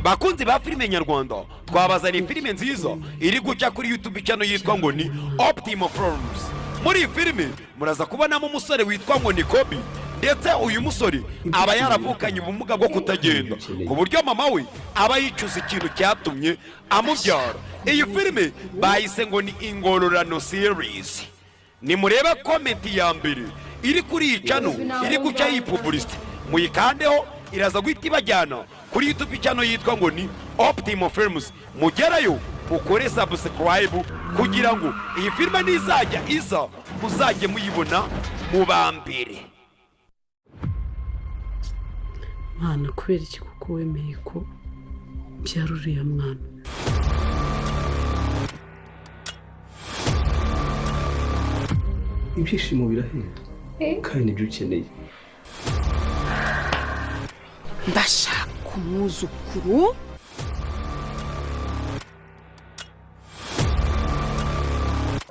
bakunzi ba filime nyarwanda twabazaniye filime nziza iri gucya kuri YouTube channel yitwa ngo ni Optimal Films. Muri iyi filime muraza kubonamo umusore witwa ngo ni Kobi, ndetse uyu musore aba yaravukanye ubumuga bwo kutagenda ku buryo mama we aba yicuza ikintu cyatumye amubyara. Iyi filime bayise ngo ni Ingororano series. Ni mureba comment ya mbere iri kuri iyi channel iri gucya iyi publicity, muyikandeho iraza guhita ibajyana kuri YouTube channel yitwa ngo ni Optimal Films. Mugerayo ukore subscribe kugira ngo iyi filime nizajya iza muzajye muyibona mu bambere. Mwana kubera iki kuko wemeye ko byari uriya mwana? Ibyishimo birahera kandi nibyo ukeneye. Ndashaka umwuzukuru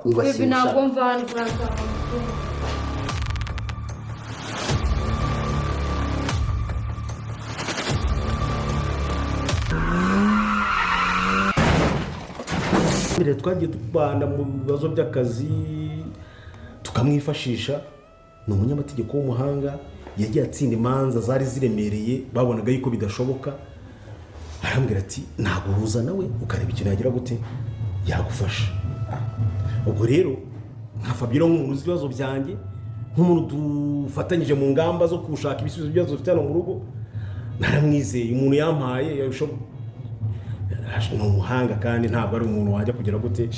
Baby ntabwo mvana mbere twagiye tubana mu bibazo by'akazi tukamwifashisha. Ni umunyamategeko w'umuhanga, yagiye atsinda imanza zari ziremereye babonaga yuko bidashoboka. Arambwira ati naguhuza nawe ukareba ikintu yagira gute yagufasha. Ubwo rero nka Fabiro nk'umuntu uzi ibibazo byanjye, nk'umuntu dufatanyije mu ngamba zo gushaka ibisubizo by'ibibazo bifite hano mu rugo, naramwizeye. Umuntu yampaye yabishoboye, ni umuhanga kandi ntabwo ari umuntu wajya kugira gute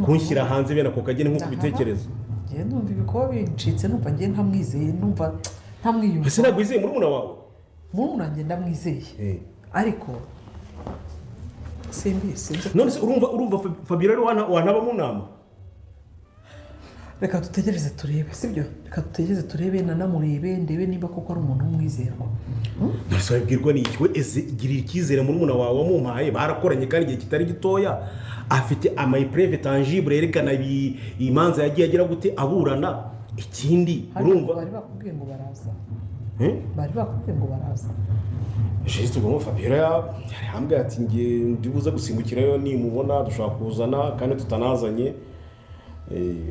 kunshyira hanze bene ako kageni nk'uko ubitekereza. Ngiye numva ibikoba bincitse, numva ngiye ntamwizeye, numva ntamwiyumva. Ese ntabwo wizeye murumuna wawe? Murumuna wanjye ndamwizeye, ariko simbizi. None se urumva Fabiro rero wanaba mu nama? Reka dutegereze turebe, sibyo? Reka dutegereze turebe, nanamurebe ndebe niba koko ari umuntu w'umwizerwa. Nose wabwirwa n'iki? We eze girira icyizere murumuna wawe wamumpaye, barakoranye kandi igihe kitari gitoya, afite amayipreve tangible yerekana imanza yagiye agira gute aburana. Ikindi urumva bari bakubwiye ngo baraza, bari bakubwiye ngo baraza. Jesu ngo Fabiro yambwiye ati ngiye ndibuza gusimbukirayo nimubona dushaka kuzana kandi tutanazanye.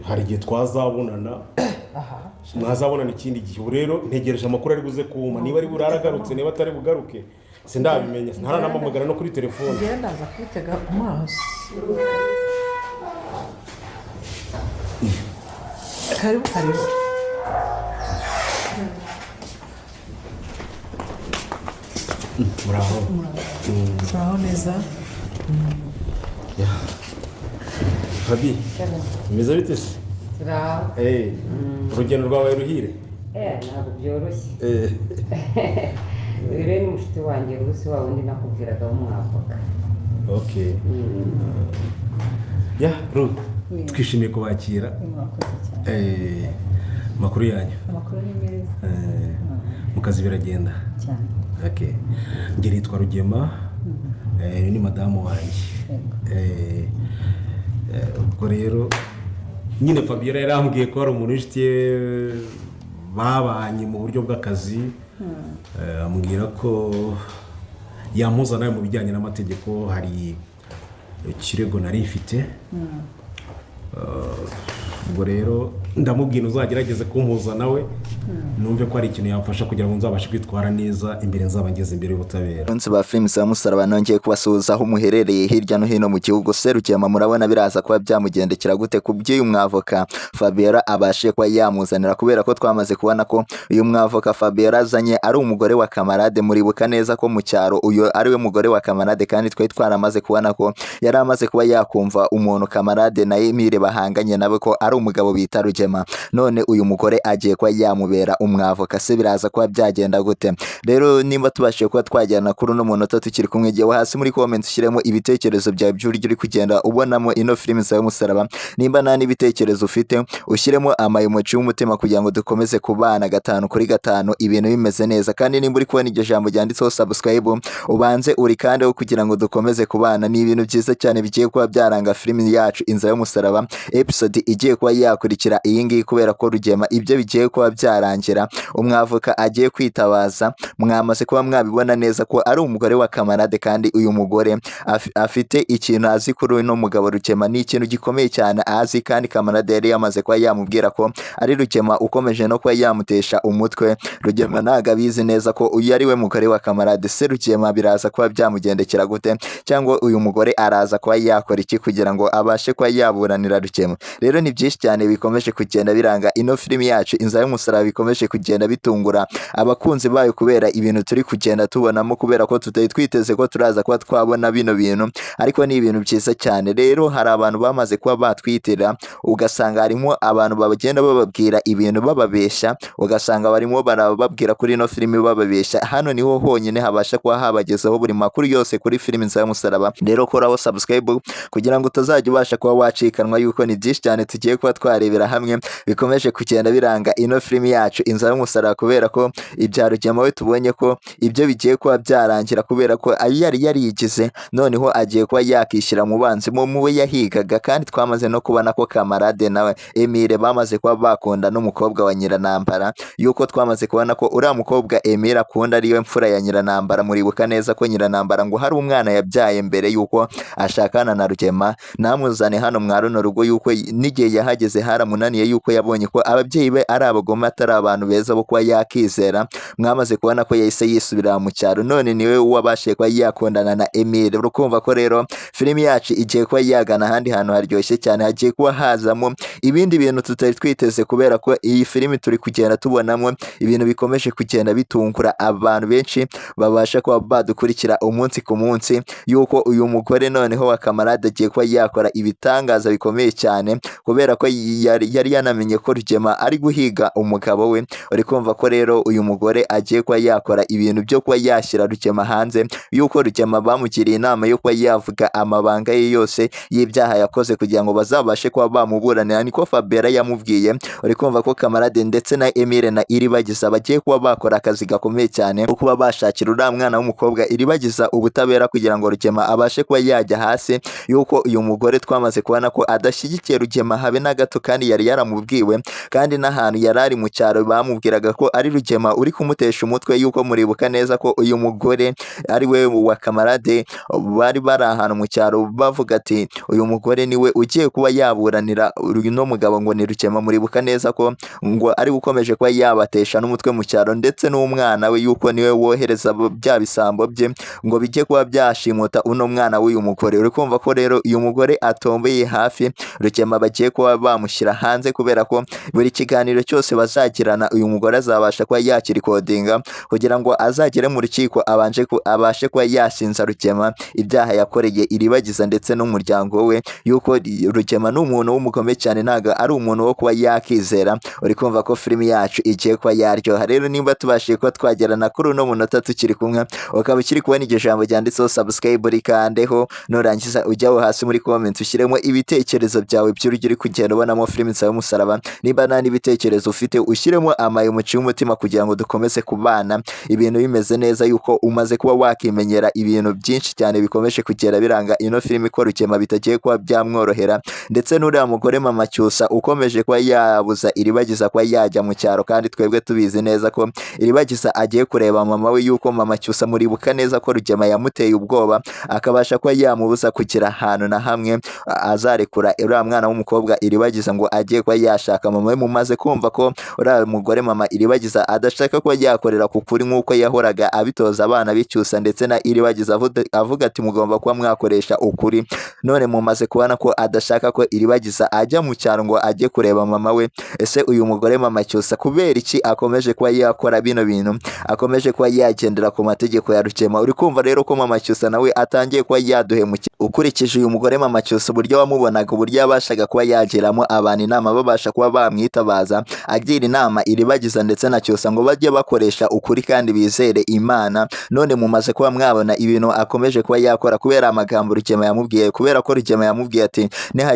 Hari igihe twazabonana, mwazabonana ikindi gihe. Rero ntegereje amakuru ari buze kuma, niba ari buraragarutse niba atari bugaruke sindabimenya. Ntaranamamagara no kuri telefone. Ngiye ndaza kwitega amaso. Karibu. Muraho neza. Fabi, meza bite se? Bravo. Urugendo rwawe ruhire? Ntabwo byoroshye. Rero ni mushiti wanjye Rusi wa wundi nakubwiraga w'umwavoka. Okay. Ru, twishimiye kubakira. Makuru yanyu? Amakuru ni meza. Mu kazi biragenda? Cyane. Okay. Nge nitwa Rugema, ni madamu wanjye. Ubwo rero nyine Fabio yarambwiye ko ari umuntu w'inshitiye babanye mu buryo bw'akazi. Ambwira ko yamuzana mu bijyanye n'amategeko, hari ikirego nari ifite. Ubwo rero ndamubwira uzagerageze kumpuza nawe, numve ko ari ikintu yamfasha kugira ngo nzabashe kwitwara neza imbere, nzaba ngeze imbere y'ubutabera. Bonse ba films y'umusaraba nongeye kubasuhuza aho muherereye hirya no hino mu gihugu. RUGEMA murabona biraza kuba byamugendekera gute ku by'uyu mwavoka Fabio abashe kuba yamuzanira, kubera ko twamaze kubona ko uyu mwavoka Fabio azanye ari umugore wa kamarade. Muribuka neza ko mu cyaro uyu ari we mugore wa kamarade, kandi twe twaramaze kubona ko yari amaze kuba yakumva umuntu kamarade na Emile bahanganye nawe ko ari umugabo bita RUGEMA. None uyu mugore agiye kuba yamubera umwavoka, se biraza kuba byagenda gute? Rero nimba tubashije kuba twajyana kuri uno munota tukiri kumwe, giye hasi muri comment ushyiremo ibitekerezo byawe by'uburyo uri kugenda ubonamo ino filime y'umusaraba. Nimba nta n'ibitekerezo ufite ushyiremo amayemoji y'umutima kugira ngo dukomeze kubana 5 kuri 5 ibintu bimeze neza. Kandi nimba uri kubona iryo jambo ryanditseho subscribe ubanze uri kandeho kugira ngo dukomeze kubana. Ni ibintu byiza cyane bigiye kuba byaranga filime yacu Inzira y'umusaraba episode igiye kuba yakurikira iyi iyi ngiyi kubera ko Rugema ibyo bigiye kuba byarangira umwavoka agiye kwitabaza mwamaze kuba mwabibona neza ko ari umugore wa kamarade kandi uyu mugore afite ikintu azi kuri uno mugabo Rugema ni ikintu gikomeye cyane azi kandi kamarade yari yamaze kuba yamubwira ko ari Rugema ukomeje no kuba yamutesha umutwe Rugema ntago abizi neza ko uyu ari we mugore wa kamarade se Rugema biraza kuba byamugendekera gute cyangwa uyu mugore araza kuba yakora iki kugira ngo abashe kuba yaburanira Rugema. Rero ni byinshi cyane bikomeje kugenda biranga ino filimi yacu Inzira y'umusaraba bikomeje kugenda bitungura abakunzi bayo kubera ibintu turi kugenda tubonamo kubera ko tutari twiteze ko turaza kuba twabona bino bintu ariko ni ibintu byiza cyane. Rero hari abantu bamaze kuba batwitira ugasanga harimo abantu bagenda bababwira ibintu bababesha ugasanga barimo barababwira kuri ino filimi bababesha. Hano niho honyine habasha kuba habagezaho buri makuru yose kuri filimi Inzira y'umusaraba. Rero koraho subscribe kugira ngo utazajya ubasha kuba wacikanwa yuko ni byinshi cyane tugiye kuba twarebera hamwe bikomeje kugenda biranga ino filimi yacu Inzira y'umusaraba kubera ko ibya Rugema we tubonye ko ibyo bigiye kuba byarangira kubera ko yari yarigize noneho agiye kuba yakishyira mu banzi mu we yahigaga kandi twamaze no kubona ko kamarade nawe Emile bamaze kuba bakunda n'umukobwa wa Nyiranambara yuko twamaze kubona ko uriya mukobwa Emile akunda ariwe mfura ya Nyiranambara. Muribuka neza ko Nyiranambara ngo hari umwana yabyaye mbere yuko ashakana na Rugema namuzane hano mwa runo rugo yuko n'igihe yahageze haramunaniye yuko yabonye ko ababyeyi be ari abagome atari abantu beza bo kuba yakizera. Mwamaze kubona ko yahise yisubira mu cyaro none niwe wabashe kuba yakundana na Emile. Urukumva ko rero filimi yacu igiye kuba yagana ahandi hantu haryoshye cyane hagiye kuba hazamo ibindi bintu tutari twiteze kubera ko iyi filimi turi kugenda tubonamo ibintu bikomeje kugenda bitungura abantu benshi babasha kuba badukurikira umunsi ku munsi yuko uyu mugore noneho wa kamarade agiye kuba yakora ibitangaza bikomeye cyane kubera ko yari yanamenye ko Rugema ari guhiga umugabo we. Uri kumva ko rero uyu mugore agiye kuba yakora ibintu byo kuba yashyira Rugema hanze yuko Rugema bamugiriye inama yo kuba yavuga amabanga ye yose y'ibyaha yakoze kugira ngo bazabashe kuba bamuburanira niko Fabera yamubwiye. Uri kumva ko kamarade ndetse na Emile na Iribagiza bagiye kuba bakora akazi gakomeye cyane ko kuba bashakira uriya mwana w'umukobwa Iribagiza ubutabera kugira ngo Rugema abashe kuba yajya hasi yuko uyu mugore twamaze kubona ko adashyigikiye Rugema habe na gato kandi yari yaramubwiwe kandi n'ahantu yari ari mu cyaro bamubwiraga ko ari Rugema uri kumutesha umutwe yuko muribuka neza ko uyu mugore ari we wa kamarade bari ahantu mu cyaro bavuga ati uyu mugore niwe ugiye kuba yaburanira uno mugabo ngo ni Rugema. Muribuka neza ko ngo ari ukomeje kuba yabatesha n'umutwe mu cyaro ndetse n'umwana we yuko niwe wohereza bya bisambo bye ngo bijye kuba byashimuta uno mwana w'uyu mugore. Uri kumva ko rero uyu mugore atombeye hafi Rugema bagiye kuba bamushyira hanze kubera ko buri kiganiro cyose bazagirana uyu mugore azabasha kuba yakirikodinga kugira ngo azagere mu rukiko abashe kuba yashinja Rugema ibyaha yakoreye Iribagiza ndetse n'umuryango we yuko Rugema ni umuntu w'umugome cyane ntago ari umuntu wo kuba yakizera. Uri kumva ko filimi yacu igiye kuba yaryoha. Rero nimba tubashije kuba twagerana kuri uno munota tukiri kumwe ukaba ukiri kubona iryo jambo ryanditseho subscribe rikandeho nurangiza ujyaho hasi muri comment ushyiremo ibitekerezo byawe by'urugero uri kugenda ubonamo filimi Inzira y'umusaraba. Niba nta n'ibitekerezo ufite ushyiremo amayomuci y'umutima kugira ngo dukomeze kubana ibintu bimeze neza yuko umaze kuba wakimenyera ibintu byinshi cyane bikomeje kugera biranga ino filimi ko Rugema bitagiye kuba byamworohera ndetse n'uriya mugore Mama Cyusa ukomeje kuba yabuza Iribagiza kuba yajya mu cyaro kandi twebwe tubizi neza ko Iribagiza agiye kureba mama we yuko Mama Cyusa muribuka neza ko Rugema yamuteye ubwoba akabasha kuba yamubuza kugira ahantu na hamwe azarekura uriya mwana w'umukobwa Iribagiza ngo agiye kuba yashaka mama we. Mumaze kumva ko uriya mugore Mama Iribagiza adashaka kuba yakorera ku kuri nk'uko yahoraga abitoza abana b'icyusa ndetse na Iribagiza avuga ati mugomba kuba mwakoresha ukuri. None mumaze kubona ko adashaka ko Iribagiza ajya mu cyaro ngo ajye kureba mama we. Ese uyu mugore Mama Cyusa kubera iki akomeje kuba yakora bino bintu akomeje kuba yagendera ku mategeko ya Rugema? Uri kumva rero ko Mama Cyusa nawe atangiye kuba yaduhemukira. Ukurikije uyu mugore Mama Cyusa uburyo wamubonaga uburyo yabashaga kuba yagiramo abantu inama babasha kuba bamwitabaza agira inama Iribagiza ndetse na Cyusa ngo bajye bakoresha ukuri kandi bizere Imana. None mumaze kuba mwabona ibintu akomeje kuba yakora kubera amagambo Rugema yamubwiye kubera ko Rugema yamubwiye ati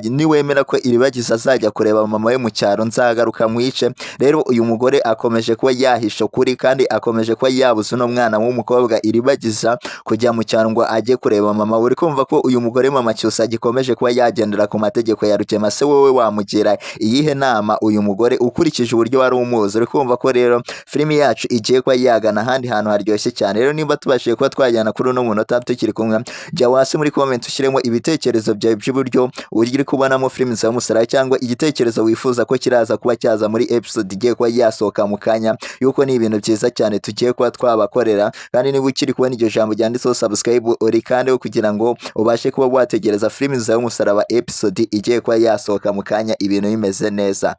niwemera ko Iribagiza azajya kureba mama we mu cyaro nzagaruka mwice. Rero uyu mugore akomeje kuba yahisha ukuri kandi akomeje kuba yabuza uno mwana w'umukobwa Iribagiza kujya mu cyaro ngo ajye kureba mama we. Uri kumva ko uyu mugore Mama Cyusa gikomeje kuba yagendera ku mategeko ya Rugema. Se wowe wamugira iyihe nama uyu mugore ukurikije uburyo wari umuzi. Uri kumva ko rero filimi yacu igiye kuba yagana ahandi hantu haryoshye cyane. Rero nimba tubashije kuba twajyana kuri uno munota tukiri kumwe, jya hasi muri comment ushyiremo ibitekerezo byawe by'uburyo uri kubonamo filimi za Musaraba, cyangwa igitekerezo wifuza ko kiraza kuba cyaza muri episode igiye kuba yasohoka mu kanya, yuko ni ibintu byiza cyane tugiye kuba twabakorera. Kandi niba ukiri kubona iryo jambo ryanditseho subscribe uri kandi kugira ngo ubashe kuba wategereza filimi za Musaraba episode igiye kuba yasohoka mu kanya ibintu bimeze neza.